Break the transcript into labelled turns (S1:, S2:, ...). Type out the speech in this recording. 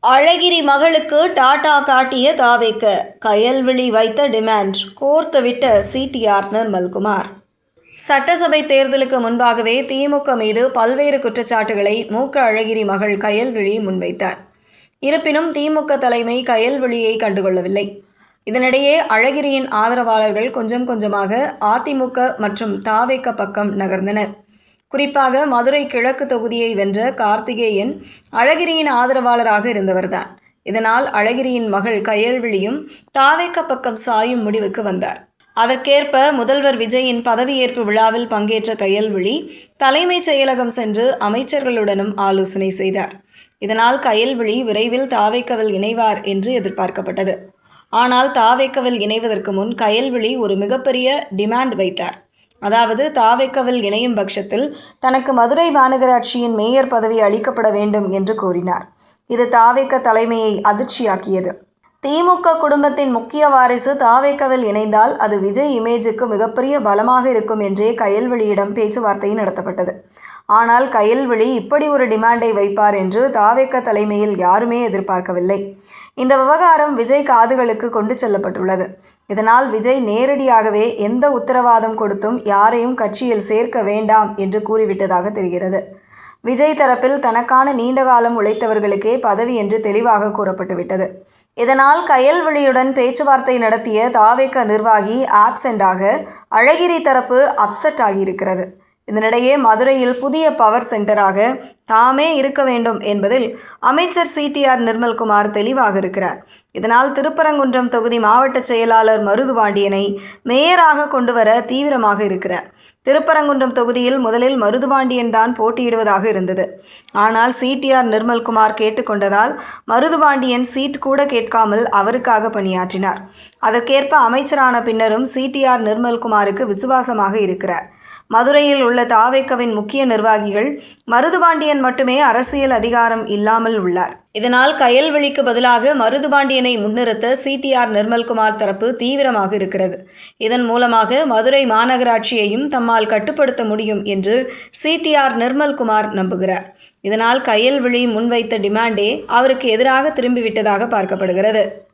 S1: அழகிரி மகளுக்கு டாடா காட்டிய தாவேக, கயல்விழி வைத்த டிமாண்ட், கோர்த்துவிட்ட சிடிஆர் நிர்மல்குமார். சட்டசபை தேர்தலுக்கு முன்பாகவே திமுக மீது பல்வேறு குற்றச்சாட்டுகளை அழகிரி மகள் கயல்விழி முன்வைத்தார். இருப்பினும் திமுக தலைமை கயல்விழியை கண்டுகொள்ளவில்லை. இதனிடையே அழகிரியின் ஆதரவாளர்கள் கொஞ்சம் கொஞ்சமாக அதிமுக மற்றும் தாவேக பக்கம் நகர்ந்தனர். குறிப்பாக மதுரை கிழக்கு தொகுதியை வென்ற கார்த்திகேயன் அழகிரியின் ஆதரவாளராக இருந்தவர்தான். இதனால் அழகிரியின் மகள் கயல்விழியும் தாவேக பக்கம் சாயும் முடிவுக்கு வந்தார். அதற்கேற்ப முதல்வர் விஜயின் பதவியேற்பு விழாவில் பங்கேற்ற கயல்விழி தலைமைச் செயலகம் சென்று அமைச்சர்களுடனும் ஆலோசனை செய்தார். இதனால் கயல்விழி விரைவில் தாவேகவில் இணைவார் என்று எதிர்பார்க்கப்பட்டது. ஆனால் தாவேகவில் இணைவதற்கு முன் கயல்விழி ஒரு மிகப்பெரிய டிமாண்ட் வைத்தார். அதாவது தாவேகவில் இணையும் பட்சத்தில் தனக்கு மதுரை மாநகராட்சியின் மேயர் பதவி அளிக்கப்பட வேண்டும் என்று கூறினார். இது தாவேக தலைமையை அதிர்ச்சியாக்கியது. திமுக குடும்பத்தின் முக்கிய வாரிசு தாவேகவில் இணைந்தால் அது விஜய் இமேஜுக்கு மிகப்பெரிய பலமாக இருக்கும் என்றே கயல்விழியிடம் பேச்சுவார்த்தை நடத்தப்பட்டது. ஆனால் கயல்விழி இப்படி ஒரு டிமாண்டை வைப்பார் என்று தாவேக தலைமையில் யாருமே எதிர்பார்க்கவில்லை. இந்த விவகாரம் விஜய் காதுகளுக்கு கொண்டு செல்லப்பட்டுள்ளது. இதனால் விஜய் நேரடியாகவே எந்த உத்தரவாதம் கொடுத்தும் யாரையும் கட்சியில் சேர்க்க வேண்டாம் என்று கூறிவிட்டதாக தெரிகிறது. விஜய் தரப்பில் தனக்கான நீண்டகாலம் உழைத்தவர்களுக்கே பதவி என்று தெளிவாக கூறப்பட்டுவிட்டது. இதனால் கயல்விழியுடன் பேச்சுவார்த்தை நடத்திய தாவேக நிர்வாகி ஆப்சென்டாக அழகிரி தரப்பு அப்செட் ஆகியிருக்கிறது. இதனிடையே மதுரையில் புதிய பவர் சென்டராக தாமே இருக்க வேண்டும் என்பதில் அமைச்சர் சிடிஆர் நிர்மல்குமார் தெளிவாக இருக்கிறார். இதனால் திருப்பரங்குன்றம் தொகுதி மாவட்ட செயலாளர் மருதுபாண்டியனை மேயராக கொண்டு வர தீவிரமாக இருக்கிறார். திருப்பரங்குன்றம் தொகுதியில் முதலில் மருதுபாண்டியன் தான் போட்டியிடுவதாக இருந்தது. ஆனால் சிடிஆர் நிர்மல்குமார் கேட்டுக்கொண்டதால் மருதுபாண்டியன் சீட் கூட கேட்காமல் அவருக்காக பணியாற்றினார். அதற்கேற்ப அமைச்சரான பின்னரும் சிடிஆர் நிர்மல்குமாருக்கு விசுவாசமாக இருக்கிறார். மதுரையில் உள்ள தாவேகவின் முக்கிய நிர்வாகிகள் மருதுபாண்டியன் மட்டுமே அரசியல் அதிகாரம் இல்லாமல் உள்ளார். இதனால் கயல்விழிக்கு பதிலாக மருதுபாண்டியனை முன்னிறுத்த சிடிஆர் நிர்மல்குமார் தரப்பு தீவிரமாக இருக்கிறது. இதன் மூலமாக மதுரை மாநகராட்சியையும் தம்மால் கட்டுப்படுத்த முடியும் என்று சிடிஆர் நிர்மல்குமார் நம்புகிறார். இதனால் கயல்விழி முன்வைத்த டிமாண்டே அவருக்கு எதிராக திரும்பிவிட்டதாக பார்க்கப்படுகிறது.